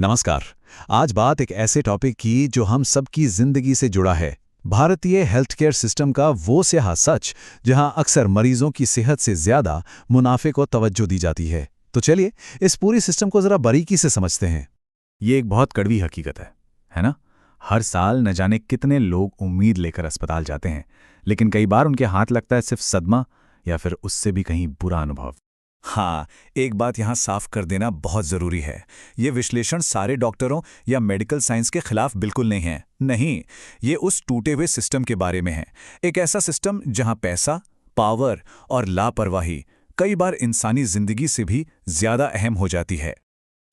नमस्कार। आज बात एक ऐसे टॉपिक की जो हम सबकी जिंदगी से जुड़ा है। भारतीय हेल्थ केयर सिस्टम का वो स्याह सच जहां अक्सर मरीजों की सेहत से ज्यादा मुनाफे को तवज्जो दी जाती है। तो चलिए इस पूरी सिस्टम को जरा बारीकी से समझते हैं। ये एक बहुत कड़वी हकीकत है ना? हर साल न जाने कितने लोग उम्मीद लेकर अस्पताल जाते हैं, लेकिन कई बार उनके हाथ लगता है सिर्फ सदमा या फिर उससे भी कहीं बुरा अनुभव। हाँ, एक बात यहाँ साफ कर देना बहुत ज़रूरी है। ये विश्लेषण सारे डॉक्टरों या मेडिकल साइंस के खिलाफ बिल्कुल नहीं है। नहीं, ये उस टूटे हुए सिस्टम के बारे में है। एक ऐसा सिस्टम जहाँ पैसा, पावर और लापरवाही कई बार इंसानी जिंदगी से भी ज़्यादा अहम हो जाती है।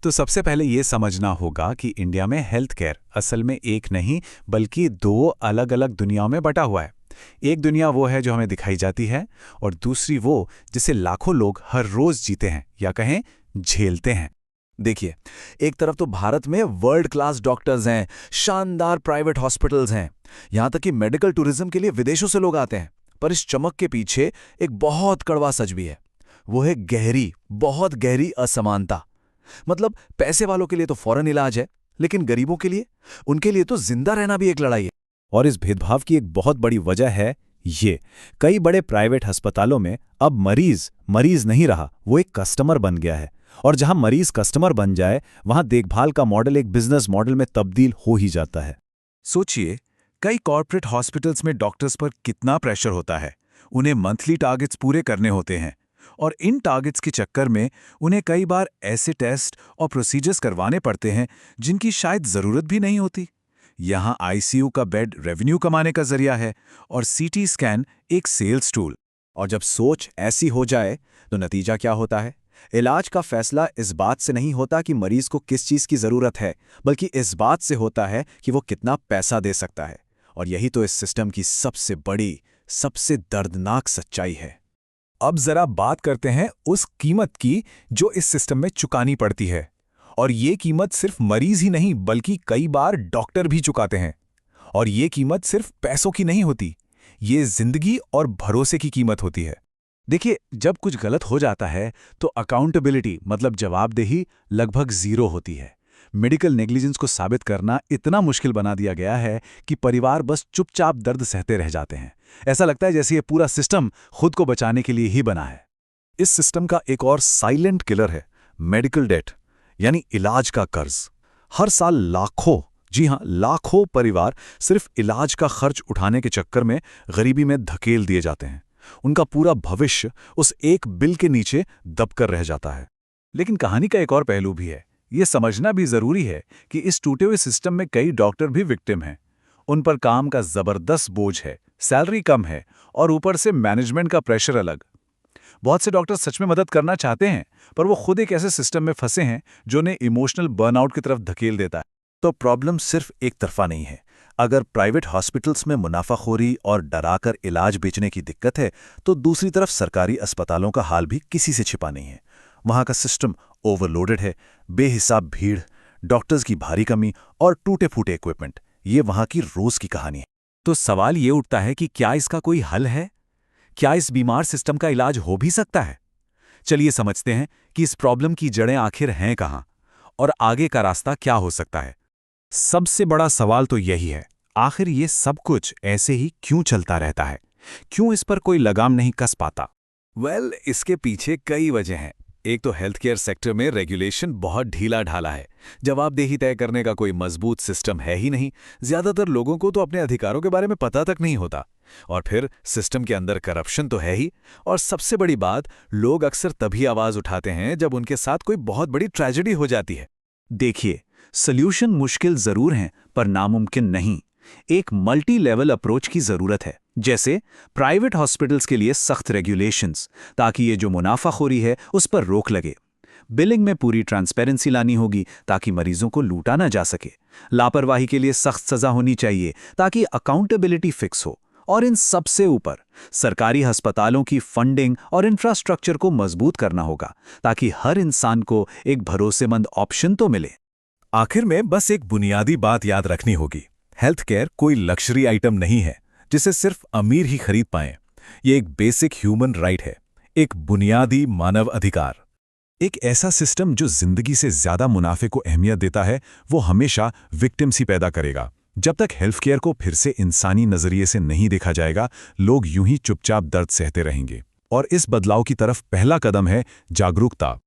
तो सबसे पहले ये समझना होगा कि इंडिया में हेल्थ केयर असल में एक नहीं बल्कि दो अलग अलग दुनियाओं में बटा हुआ है। एक दुनिया वो है जो हमें दिखाई जाती है और दूसरी वो जिसे लाखों लोग हर रोज जीते हैं या कहें झेलते हैं। देखिए, एक तरफ तो भारत में वर्ल्ड क्लास डॉक्टर्स हैं, शानदार प्राइवेट हॉस्पिटल्स हैं, यहाँ तक कि मेडिकल टूरिज्म के लिए विदेशों से लोग आते हैं। पर इस चमक के पीछे एक बहुत कड़वा सच भी है। वो है गहरी, बहुत गहरी असमानता। मतलब पैसे वालों के लिए तो फौरन इलाज है, लेकिन गरीबों के लिए, उनके लिए तो जिंदा रहना भी एक लड़ाई है। और इस भेदभाव की एक बहुत बड़ी वजह है ये, कई बड़े प्राइवेट अस्पतालों में अब मरीज नहीं रहा, वो एक कस्टमर बन गया है। और जहां मरीज कस्टमर बन जाए वहां देखभाल का मॉडल एक बिजनेस मॉडल में तब्दील हो ही जाता है। सोचिए, कई कॉर्पोरेट हॉस्पिटल्स में डॉक्टर्स पर कितना प्रेशर होता है। उन्हें मंथली टारगेट्स पूरे करने होते हैं और इन टारगेट्स के चक्कर में उन्हें कई बार ऐसे टेस्ट और प्रोसीजर्स करवाने पड़ते हैं जिनकी शायद ज़रूरत भी नहीं होती। यहाँ आईसीयू का बेड रेवेन्यू कमाने का जरिया है और सीटी स्कैन एक सेल्स टूल। और जब सोच ऐसी हो जाए तो नतीजा क्या होता है? इलाज का फैसला इस बात से नहीं होता कि मरीज को किस चीज की जरूरत है, बल्कि इस बात से होता है कि वो कितना पैसा दे सकता है। और यही तो इस सिस्टम की सबसे बड़ी, सबसे दर्दनाक सच्चाई है। अब जरा बात करते हैं उस कीमत की जो इस सिस्टम में चुकानी पड़ती है। और ये कीमत सिर्फ मरीज ही नहीं बल्कि कई बार डॉक्टर भी चुकाते हैं। और ये कीमत सिर्फ पैसों की नहीं होती, ये जिंदगी और भरोसे की कीमत होती है। देखिए, जब कुछ गलत हो जाता है तो अकाउंटेबिलिटी मतलब जवाबदेही लगभग जीरो होती है। मेडिकल नेग्लिजेंस को साबित करना इतना मुश्किल बना दिया गया है कि परिवार बस चुपचाप दर्द सहते रह जाते हैं। ऐसा लगता है जैसे ये पूरा सिस्टम खुद को बचाने के लिए ही बना है। इस सिस्टम का एक और साइलेंट किलर है मेडिकल डेट, यानी इलाज का कर्ज। हर साल लाखों, जी हां लाखों परिवार सिर्फ इलाज का खर्च उठाने के चक्कर में गरीबी में धकेल दिए जाते हैं। उनका पूरा भविष्य उस एक बिल के नीचे दबकर रह जाता है। लेकिन कहानी का एक और पहलू भी है। ये समझना भी जरूरी है कि इस टूटे हुए सिस्टम में कई डॉक्टर भी विक्टिम हैं। उन पर काम का जबरदस्त बोझ है, सैलरी कम है और ऊपर से मैनेजमेंट का प्रेशर अलग। बहुत से डॉक्टर सच में मदद करना चाहते हैं, पर वो खुद एक ऐसे सिस्टम में फंसे हैं जो उन्हें इमोशनल बर्नआउट की तरफ धकेल देता है। तो प्रॉब्लम सिर्फ एक तरफा नहीं है। अगर प्राइवेट हॉस्पिटल्स में मुनाफाखोरी और डराकर इलाज बेचने की दिक्कत है, तो दूसरी तरफ सरकारी अस्पतालों का हाल भी किसी से छिपा नहीं है। वहां का सिस्टम ओवरलोडेड है, बेहिसाब भीड़, डॉक्टर्स की भारी कमी और टूटे-फूटे इक्विपमेंट। ये वहां की रोज की कहानी है। तो सवाल ये उठता है कि क्या इसका कोई हल है? क्या इस बीमार सिस्टम का इलाज हो भी सकता है? चलिए समझते हैं कि इस प्रॉब्लम की जड़ें आखिर हैं कहां और आगे का रास्ता क्या हो सकता है। सबसे बड़ा सवाल तो यही है, आखिर ये सब कुछ ऐसे ही क्यों चलता रहता है? क्यों इस पर कोई लगाम नहीं कस पाता? इसके पीछे कई वजह हैं। एक तो हेल्थ केयर सेक्टर में रेगुलेशन बहुत ढीला ढाला है। जवाबदेही तय करने का कोई मजबूत सिस्टम है ही नहीं। ज्यादातर लोगों को तो अपने अधिकारों के बारे में पता तक नहीं होता। और फिर सिस्टम के अंदर करप्शन तो है ही। और सबसे बड़ी बात, लोग अक्सर तभी आवाज उठाते हैं जब उनके साथ कोई बहुत बड़ी ट्रेजेडी हो जाती है। देखिए, सॉल्यूशन मुश्किल जरूर हैं पर नामुमकिन नहीं। एक मल्टी लेवल अप्रोच की जरूरत है, जैसे प्राइवेट हॉस्पिटल्स के लिए सख्त रेगुलेशंस, ताकि ये जो मुनाफाखोरी है उस पर रोक लगे। बिलिंग में पूरी ट्रांसपेरेंसी लानी होगी ताकि मरीजों को लूटा ना जा सके। लापरवाही के लिए सख्त सजा होनी चाहिए ताकि अकाउंटेबिलिटी फिक्स हो। और इन सबसे ऊपर सरकारी अस्पतालों की फंडिंग और इंफ्रास्ट्रक्चर को मजबूत करना होगा ताकि हर इंसान को एक भरोसेमंद ऑप्शन तो मिले। आखिर में बस एक बुनियादी बात याद रखनी होगी, हेल्थ केयर कोई लक्जरी आइटम नहीं है जिसे सिर्फ अमीर ही खरीद पाएं। ये एक बेसिक ह्यूमन राइट है, एक बुनियादी मानव अधिकार। एक ऐसा सिस्टम जो जिंदगी से ज्यादा मुनाफे को अहमियत देता है, वो हमेशा विक्टिम्स ही पैदा करेगा। जब तक हेल्थ केयर को फिर से इंसानी नजरिए से नहीं देखा जाएगा, लोग यूं ही चुपचाप दर्द सहते रहेंगे। और इस बदलाव की तरफ पहला कदम है जागरूकता।